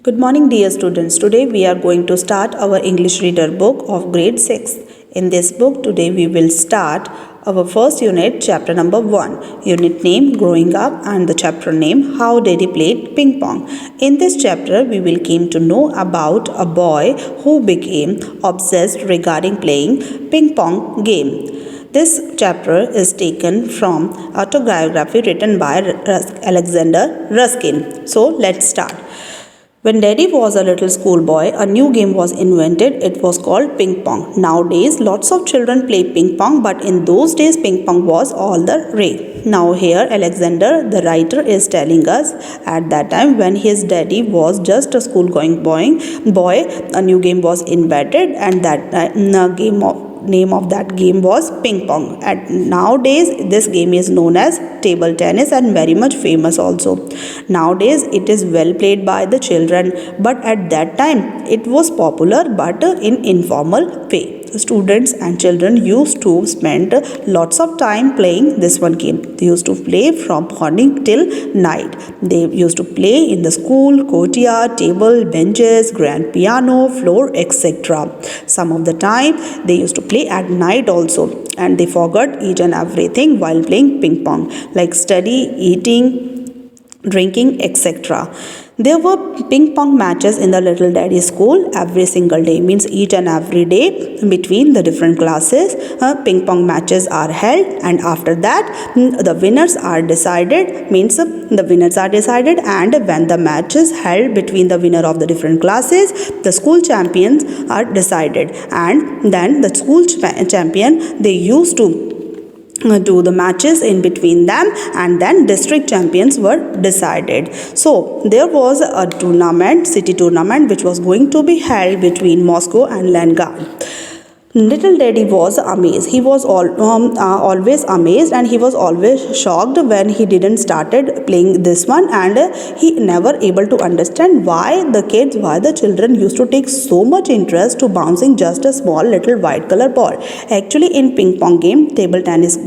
Good morning, dear students. Today we are going to start our English reader book of grade 6. In this book, today we will start our first unit, chapter number 1. Unit name Growing Up and the chapter name How Daddy Played Ping Pong. In this chapter, we will came to know about a boy who became obsessed regarding playing ping pong game. This chapter is taken from autobiography written by Alexander Ruskin. So let's start. When Daddy was a little schoolboy, a new game was invented. It was called ping pong. Nowadays, lots of children play ping pong, but in those days, ping pong was all the rage. Now, here Alexander, the writer, is telling us at that time when his daddy was just a school-going boy, a new game was invented, and that name of that game was ping pong. And nowadays this game is known as table tennis and very much famous also. Nowadays it is well played by the children, but at that time it was popular but in informal way. Students and children used to spend lots of time playing this one game. They used to play from morning till night. They used to play in the school, courtyard, table, benches, grand piano, floor, etc. Some of the time they used to play at night also, and they forgot each and everything while playing ping pong, like study, eating, drinking, etc. There were ping pong matches in the Little Daddy school every single day, means each and every day between the different classes ping pong matches are held, and after that the winners are decided, means the winners are decided, and when the match is held between the winner of the different classes, the school champions are decided, and then the school champion, they used to do the matches in between them, and then district champions were decided. So there was a tournament, city tournament, which was going to be held between Moscow and Leningrad. Little Daddy was amazed. He was always amazed, and he was always shocked when he didn't started playing this one, and he never able to understand why the children used to take so much interest to bouncing just a small little white color ball. Actually, in ping pong game, table tennis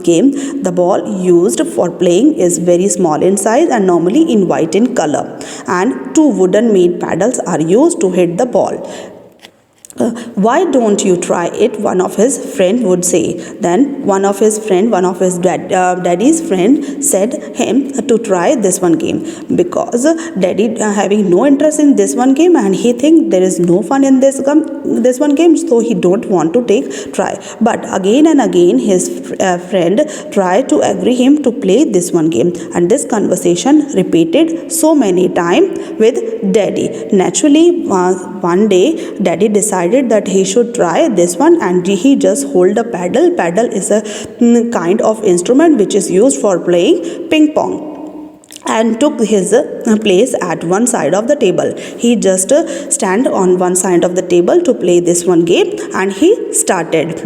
game, the ball used for playing is very small in size and normally in white in color, and two wooden made paddles are used to hit the ball. Why don't you try it? One of his friend would say. Then one of his daddy's friend said him to try this one game, because daddy having no interest in this one game, and he think there is no fun in this one game, so he don't want to try. But again and again his friend tried to agree him to play this one game, and this conversation repeated so many times with daddy. Naturally, one day daddy decided that he should try this one, and he just hold a paddle. Paddle is a kind of instrument which is used for playing ping pong, and took his place at one side of the table. He just stand on one side of the table to play this one game, and he started.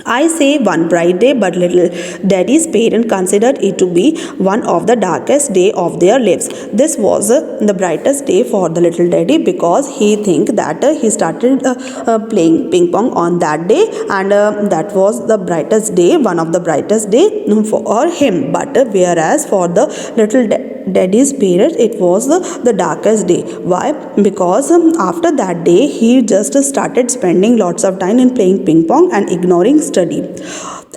I say one bright day, but little Daddy's parents considered it to be one of the darkest day of their lives. This was the brightest day for the little Daddy, because he think that he started playing ping pong on that day, and that was the brightest day, one of the brightest day for him. But whereas for the little Daddy's parents, it was the darkest day. Why? Because after that day he just started spending lots of time in playing ping pong and ignoring study,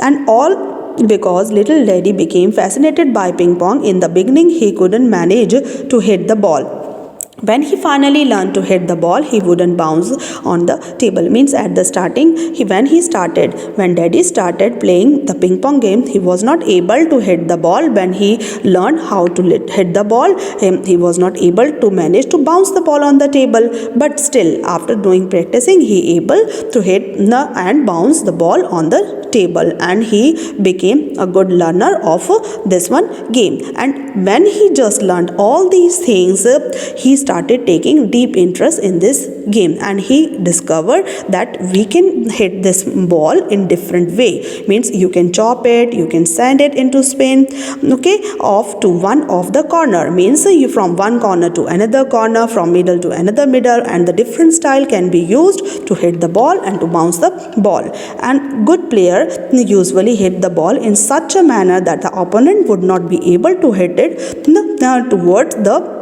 and all because little Daddy became fascinated by ping pong. In the beginning he couldn't manage to hit the ball. When he finally learned to hit the ball, he wouldn't bounce on the table. Means at the starting, when Daddy started playing the ping pong game, he was not able to hit the ball. When he learned how to hit the ball, he was not able to manage to bounce the ball on the table. But still, after doing practicing, he able to hit and bounce the ball on the table, and he became a good learner of this one game. And when he just learned all these things, he started taking deep interest in this game, and he discovered that we can hit this ball in different way. Means you can chop it, you can send it into spin, okay, off to one of the corner. Means you from one corner to another corner, from middle to another middle, and the different style can be used to hit the ball and to bounce the ball. And good player usually hit the ball in such a manner that the opponent would not be able to hit it towards the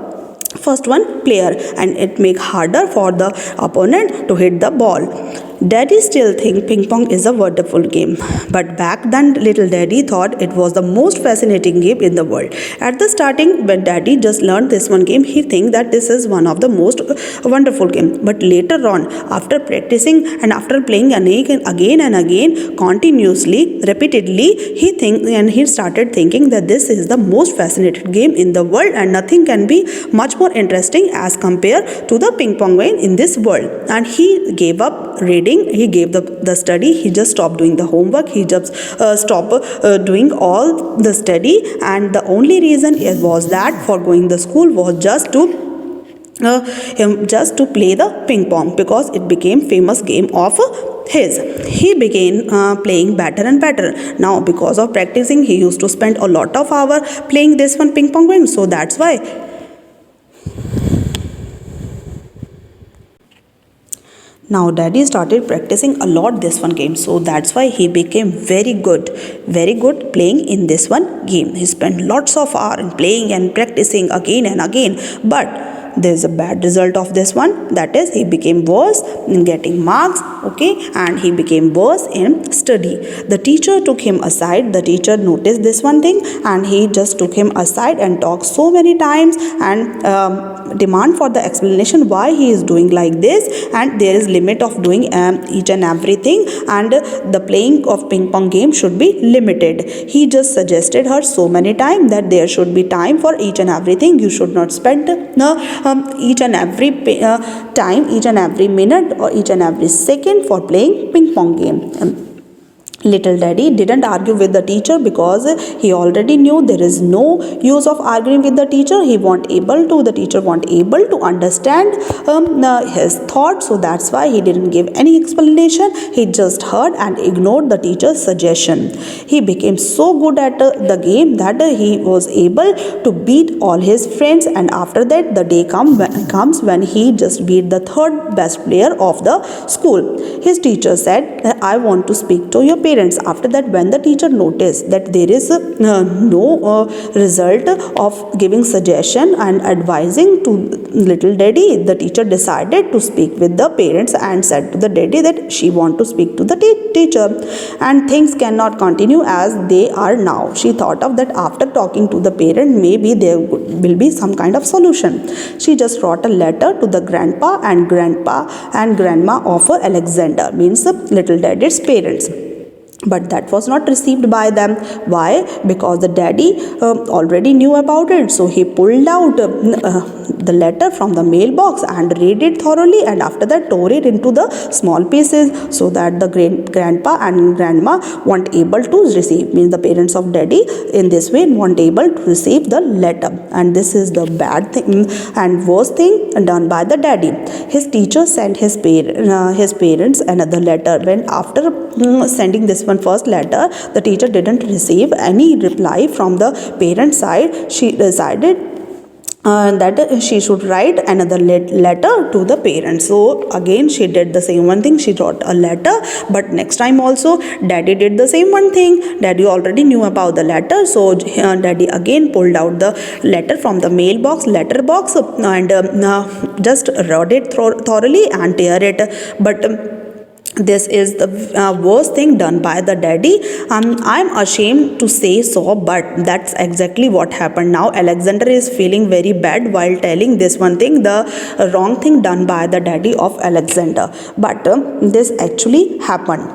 first one player, and it make harder for the opponent to hit the ball. Daddy still think ping pong is a wonderful game, but back then little Daddy thought it was the most fascinating game in the world. At the starting, when Daddy just learned this one game, he think that this is one of the most wonderful game. But later on, after practicing and after playing again and again, continuously, repeatedly, he started thinking that this is the most fascinating game in the world, and nothing can be much more interesting as compared to the ping pong game in this world. And he gave up reading, he gave the study, he just stopped doing the homework, he just stopped doing all the study, and the only reason it was that for going the school was just to play the ping pong, because it became famous game of his. He began playing better and better. Now because of practicing, he used to spend a lot of hour playing this one ping pong game, so that's why now Daddy started practicing a lot this one game, so that's why he became very good playing in this one game. He spent lots of hours in playing and practicing again and again, but there's a bad result of this one, that is he became worse in getting marks, okay, and he became worse in study. The teacher took him aside, the teacher noticed this one thing, and he just took him aside and talked so many times and demand for the explanation why he is doing like this, and there is limit of doing each and everything, and the playing of ping pong game should be limited. He just suggested her so many times that there should be time for each and everything, you should not spend each and every time, each and every minute or each and every second for playing ping pong game. Little Daddy didn't argue with the teacher because he already knew there is no use of arguing with the teacher. The teacher won't able to understand his thoughts, so that's why he didn't give any explanation. He just heard and ignored the teacher's suggestion. He became so good at the game that he was able to beat all his friends, and after that the day comes when he just beat the third best player of the school. His teacher said, I want to speak to your parents. After that, when the teacher noticed that there is no result of giving suggestion and advising to little Daddy, the teacher decided to speak with the parents and said to the Daddy that she want to speak to the teacher, and things cannot continue as they are now. She thought of that after talking to the parent, maybe there will be some kind of solution. She just wrote a letter to the grandpa and grandma of Alexander, means little Daddy's parents. But that was not received by them. Why? Because the Daddy already knew about it. So he pulled out the letter from the mailbox and read it thoroughly, and after that tore it into the small pieces, so that the grandpa and grandma weren't able to receive, means the parents of Daddy in this way weren't able to receive the letter. And this is the bad thing and worst thing done by the Daddy. His teacher sent his parents another letter. When after sending this one first letter, the teacher didn't receive any reply from the parent side, she decided that she should write another letter to the parents. So again she did the same one thing, she wrote a letter, but next time also Daddy did the same one thing. Daddy already knew about the letter, so Daddy again pulled out the letter from the letterbox and just read it thoroughly and tear it. But this is the worst thing done by the Daddy. I'm ashamed to say so, but that's exactly what happened. Now Alexander is feeling very bad while telling this one thing, the wrong thing done by the Daddy of Alexander. But this actually happened.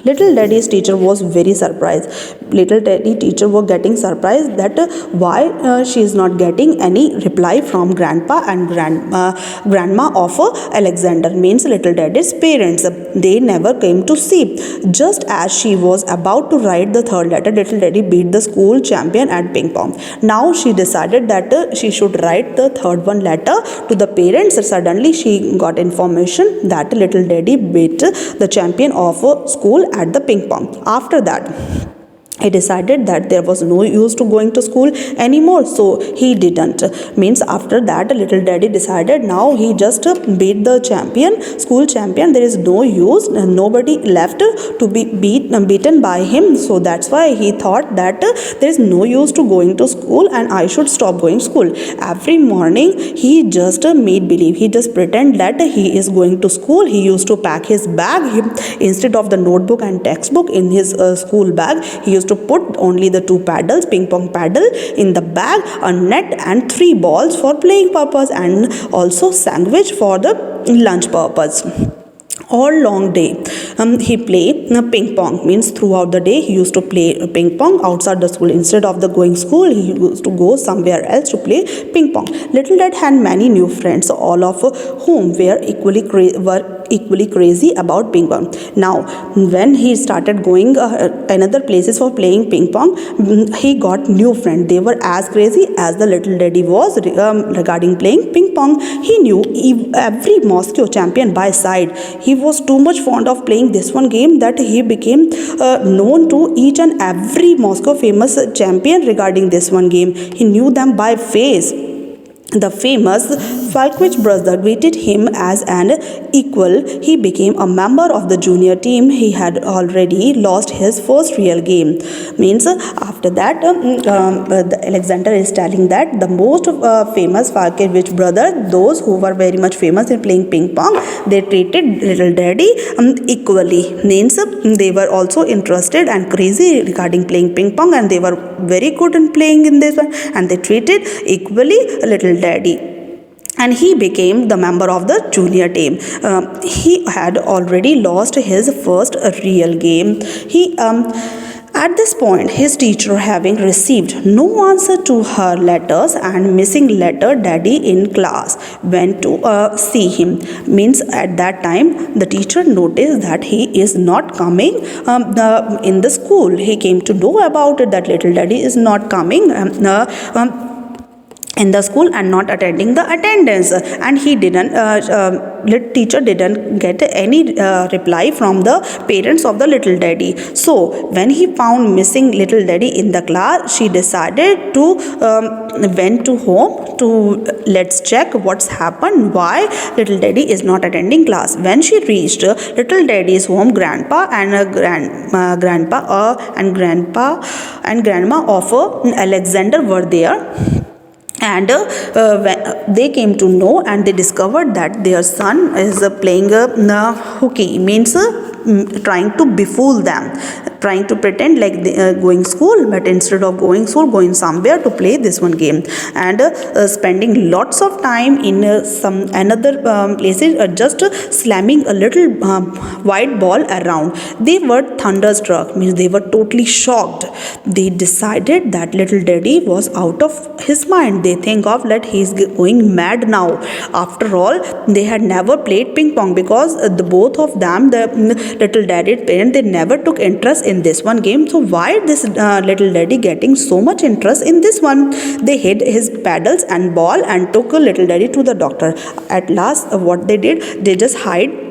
Little Daddy's teacher was very surprised. Little Daddy teacher was getting surprised that why she is not getting any reply from grandpa and grandma of Alexander, means little Daddy's parents. They never came to see. Just as she was about to write the third letter, little Daddy beat the school champion at ping pong. Now she decided that she should write the third one letter to the parents. Suddenly she got information that little Daddy beat the champion of school at the ping pong. After that, He decided that there was no use to going to school anymore, so he didn't. Means after that little daddy decided now he just beat the school champion. There is no use, nobody left to be beaten by him. So that's why he thought that there is no use to going to school and I should stop going school. Every morning he just made believe, he just pretend that he is going to school. He used to pack his bag. Instead of the notebook and textbook in his school bag, he used to put only the 2 paddles, ping pong paddle in the bag, a net and 3 balls for playing purpose, and also sandwich for the lunch purpose. All long day he play ping pong. Means throughout the day he used to play ping pong outside the school. Instead of the going school, he used to go somewhere else to play ping pong. Little dad had many new friends, all of whom were equally crazy about ping pong. Now when he started going another places for playing ping pong, he got new friends. They were as crazy as the little daddy was regarding playing ping pong. He knew every Moscow champion by sight. He was too much fond of playing this one game that he became known to each and every Moscow famous champion regarding this one game. He knew them by face. The famous Falkovich brother greeted him as an equal. He became a member of the junior team. He had already lost his first real game. Means after that, Alexander is telling that the most famous Falkovich brother, those who were very much famous in playing ping pong, they treated little daddy equally. Means they were also interested and crazy regarding playing ping pong, and they were very good in playing in this one, and they treated equally little daddy, and he became the member of the junior team. He had already lost his first real game. At this point, his teacher, having received no answer to her letters and missing letter daddy in class, went to see him. Means at that time, the teacher noticed that he is not coming in the school. He came to know about it that little daddy is not coming in the school and not attending the attendance, and he didn't teacher didn't get any reply from the parents of the little daddy. So when he found missing little daddy in the class, she decided to went to home to let's check what's happened, why little daddy is not attending class. When she reached little daddy's home, grandpa and grandma of Alexander were there, and they came to know and they discovered that their son is playing hooky. Means trying to befool them, trying to pretend like they are going school, but instead of going school, going somewhere to play this one game, and spending lots of time in some another places, just slamming a little white ball around. They were thunderstruck. Means they were totally shocked. They decided that little daddy was out of his mind. They think of that he's going mad now. After all, they had never played ping pong because the both of them, the little daddy's parents, they never took interest in this one game. So why this little daddy getting so much interest in this one? They hid his paddles and ball and took a little daddy to the doctor. At last, what they did, they just hide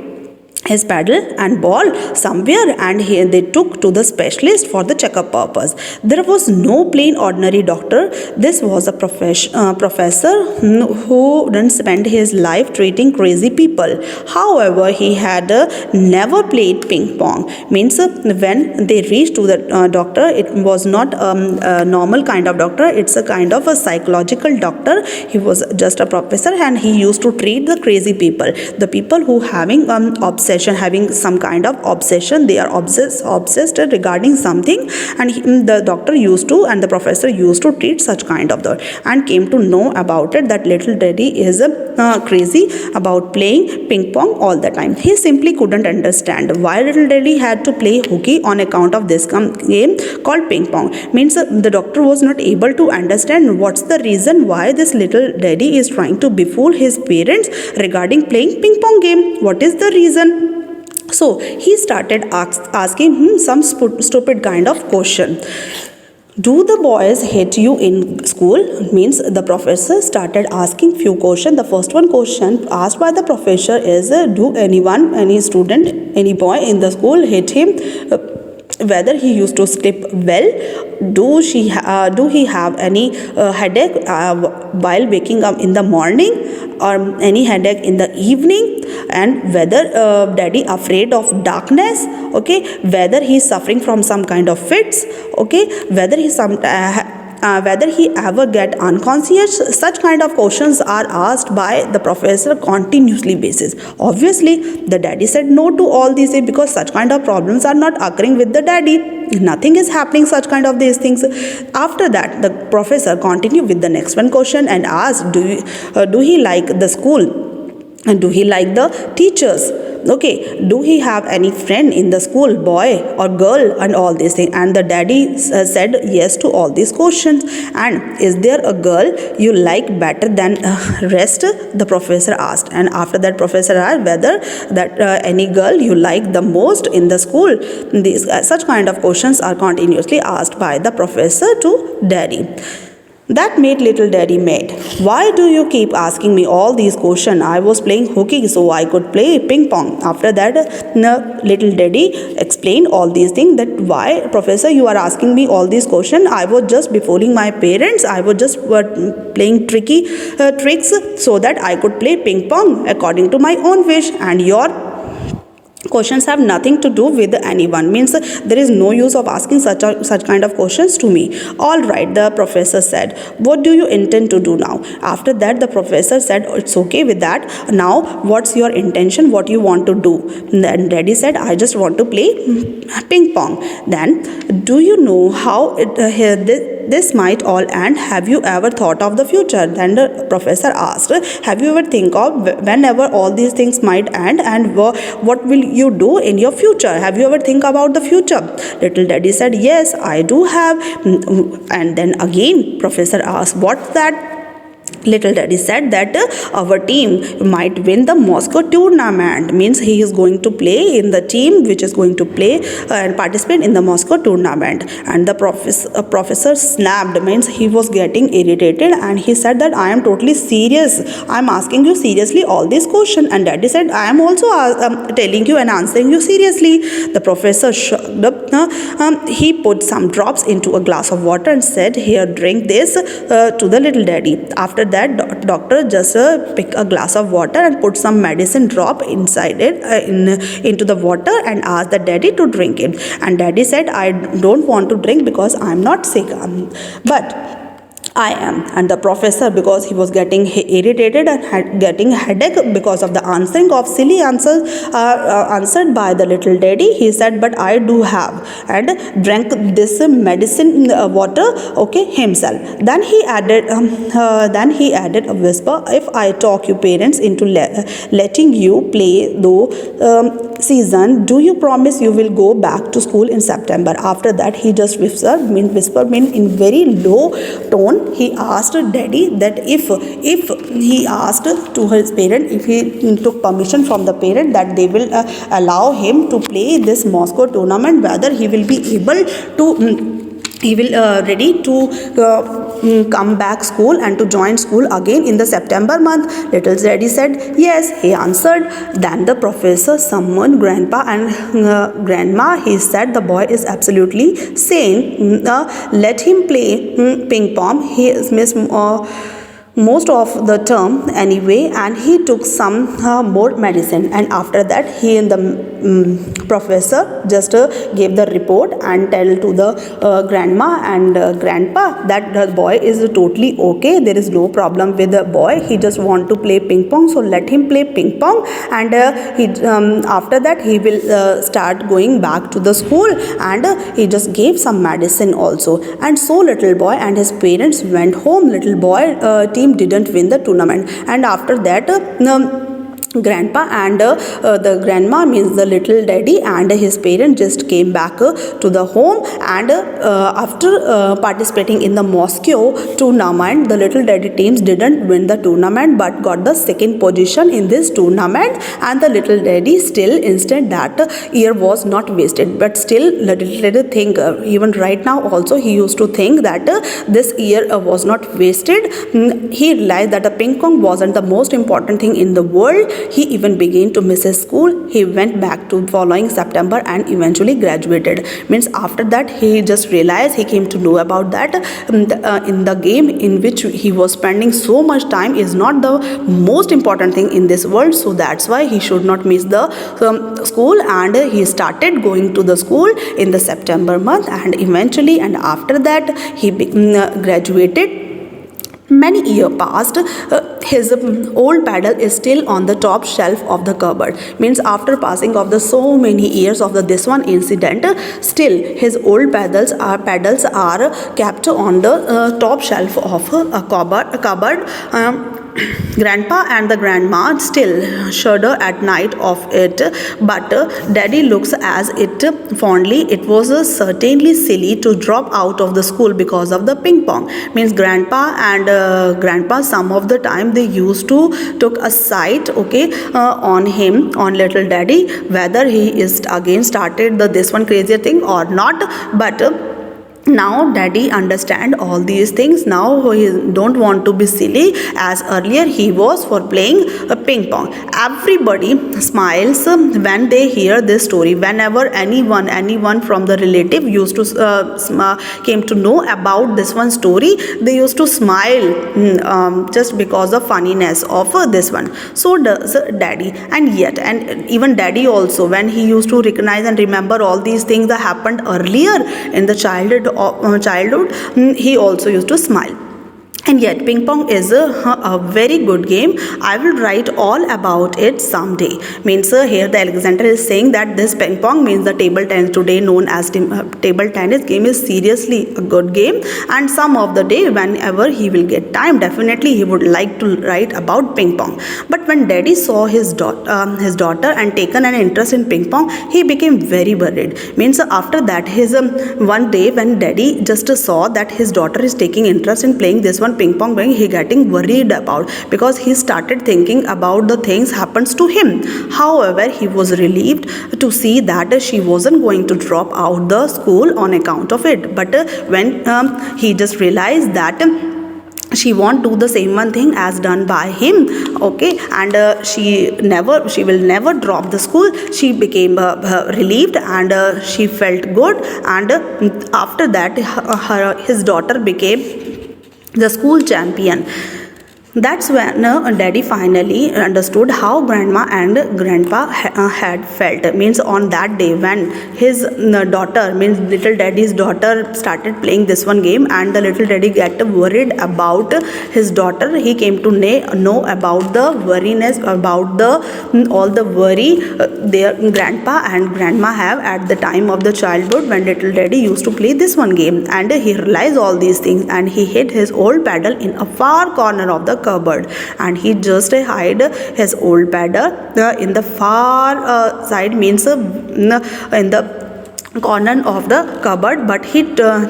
his paddle and ball somewhere, and they took to the specialist for the checkup purpose. There was no plain ordinary doctor. This was a professor who didn't spend his life treating crazy people. However, he had never played ping pong. Means when they reached to the doctor, it was not a normal kind of doctor. It's a kind of a psychological doctor. He was just a professor, and he used to treat the crazy people, the people who having having some kind of obsession. They are obsessed regarding something, and the doctor used to, and the professor used to treat such kind of and came to know about it that little daddy is crazy about playing ping pong all the time. He simply couldn't understand why little daddy had to play hooky on account of this game called ping pong. Means the doctor was not able to understand what's the reason why this little daddy is trying to befool his parents regarding playing ping pong game. What is the reason? So he started asking him some stupid kind of question. Do the boys hate you in school? Means the professor started asking few questions. The first one question asked by the professor is, do any student, any boy in the school hate him? whether he used to sleep well, do he have any headache while waking up in the morning, or any headache in the evening, and whether daddy afraid of darkness, okay, whether he is suffering from some kind of fits, okay, whether he ever get unconscious. Such kind of questions are asked by the professor continuously basis. Obviously the daddy said no to all these things, because such kind of problems are not occurring with the daddy. Nothing is happening such kind of these things. After that the professor continued with the next one question and asked, do he like the school, and do he like the teachers, okay, do he have any friend in the school, boy or girl, and all these things. And the daddy said yes to all these questions. And is there a girl you like better than rest, the professor asked. And after that professor asked whether that any girl you like the most in the school. These such kind of questions are continuously asked by the professor to daddy. That made little daddy mad. Why do you keep asking me all these questions? I was playing hooky so I could play ping pong. After that, little daddy explained all these things, that why, professor, you are asking me all these questions. I was just befalling my parents. I was just playing tricky tricks so that I could play ping pong according to my own wish. And your questions have nothing to do with anyone, means there is no use of asking such kind of questions to me. All right, the professor said, what do you intend to do now? After that the professor said, it's okay with that, now what's your intention, what you want to do? Then daddy said, I just want to play ping pong. Then, do you know how this might all end? Have you ever thought of the future? Then the professor asked, have you ever think of whenever all these things might end, and what will you do in your future? Have you ever think about the future? Little daddy said, yes, I do have. And then again professor asked, what's that? Little daddy said that our team might win the Moscow tournament, means he is going to play in the team which is going to play and participate in the Moscow tournament. And the professor snapped, means he was getting irritated, and he said that I am totally serious, I am asking you seriously all these questions. And daddy said, I am also telling you and answering you seriously. The professor shrugged up. He put some drops into a glass of water and said, here, drink this, to the little daddy. After that doctor just pick a glass of water and put some medicine drop inside it, into the water, and asked the daddy to drink it. And daddy said, I don't want to drink because I am not sick, but I am. And the professor, because he was getting irritated and getting headache because of the answering of silly answers answered by the little daddy, he said, but I do have, and drank this medicine water, okay, himself. Then he added a whisper, if I talk you parents into letting you play the season, do you promise you will go back to school in September? After that he just whispered in very low tone. He asked daddy that if he asked to his parent, if he took permission from the parent that they will allow him to play this Moscow tournament, whether he will be able to ready to come back school and to join school again in the September month. Little daddy said yes, he answered. Then the professor summoned grandpa and grandma. He said the boy is absolutely sane, let him play ping pong. He is most of the term anyway, and he took some more medicine. And after that he and the professor just gave the report and tell to the grandma and grandpa that the boy is totally okay, there is no problem with the boy, he just want to play ping pong, so let him play ping pong. And after that he will start going back to the school, and he just gave some medicine also. And so little boy and his parents went home. Little boy team didn't win the tournament. And after that grandpa and the grandma, means the little daddy and his parent, just came back to the home. And after participating in the Moscow tournament, the little daddy teams didn't win the tournament but got the second position in this tournament. And the little daddy still insisted that year was not wasted, but still little daddy think, even right now also he used to think that this year was not wasted. He realized that the ping pong wasn't the most important thing in the world, he even began to miss his school. He went back to following September and eventually graduated. Means after that he just realized, he came to know about that in the game in which he was spending so much time is not the most important thing in this world. So that's why he should not miss the school, and he started going to the school in the September month, and eventually and after that he graduated. Many years passed. His old paddle is still on the top shelf of the cupboard. Means after passing of the so many years of this one incident, still his old paddles are kept on the top shelf of a cupboard. Grandpa and the grandma still shudder at night of it, but Daddy looks as it fondly. It was certainly silly to drop out of the school because of the ping pong. Means grandpa and grandpa, some of the time they used to took a sight, okay, on him, on little Daddy, whether he is again started this one crazy thing or not, but now Daddy understand all these things. Now he don't want to be silly as earlier he was for playing a ping pong. Everybody smiles when they hear this story. Whenever anyone from the relative used to came to know about this one story, they used to smile just because of funniness of this one. So does Daddy, and even Daddy also, when he used to recognize and remember all these things that happened earlier in the childhood, he also used to smile. And yet ping pong is a very good game. I will write all about it someday. Means here the Alexander is saying that this ping pong, means the table tennis today known as table tennis game, is seriously a good game, and some of the day whenever he will get time, definitely he would like to write about ping pong. But when Daddy saw his daughter and taken an interest in ping pong, he became very worried. Means after that his one day when Daddy just saw that his daughter is taking interest in playing this one ping pong game, he getting worried about, because he started thinking about the things happens to him. However, he was relieved to see that she wasn't going to drop out the school on account of it. But when he just realized that she won't do the same one thing as done by him, okay, and she will never drop the school, she became relieved, and she felt good, and after that his daughter became the school champion. That's when Daddy finally understood how grandma and grandpa had felt. Means on that day when his daughter, means little Daddy's daughter, started playing this one game, and the little Daddy get worried about his daughter, he came to know about the worriness, about all the worry their grandpa and grandma have at the time of the childhood when little Daddy used to play this one game. And he realized all these things, and he hid his old paddle in a far corner of the cupboard, and he just hide his old paddle in the far side, means in the corner of the cupboard, but he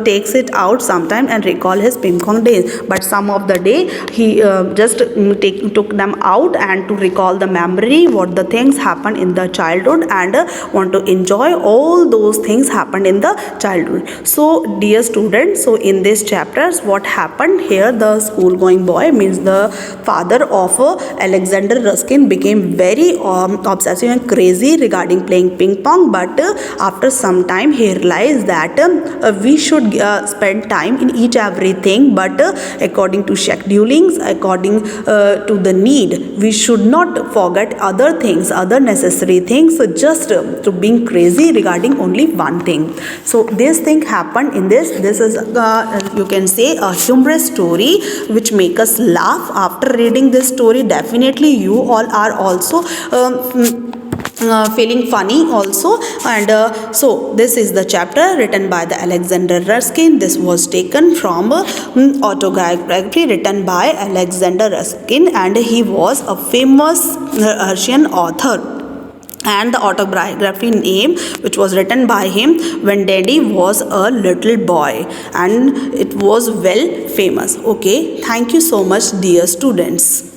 takes it out sometime and recall his ping pong days. But some of the day he just took them out and to recall the memory, what the things happened in the childhood, and want to enjoy all those things happened in the childhood. So dear students, so in this chapters what happened here, the school going boy, means the father of Alexander Ruskin, became very obsessive and crazy regarding playing ping pong. But after some time he realized that we should spend time in each everything, but according to schedulings, according to the need, we should not forget other things, other necessary things, just to being crazy regarding only one thing. So this thing happened in this is you can say a humorous story which make us laugh. After reading this story, definitely you all are also feeling funny also. And so this is the chapter written by the Alexander Ruskin. This was taken from autobiography written by Alexander Ruskin, and he was a famous Russian author. And the autobiography name which was written by him when Daddy was a little boy, and it was well famous. Okay, thank you so much dear students.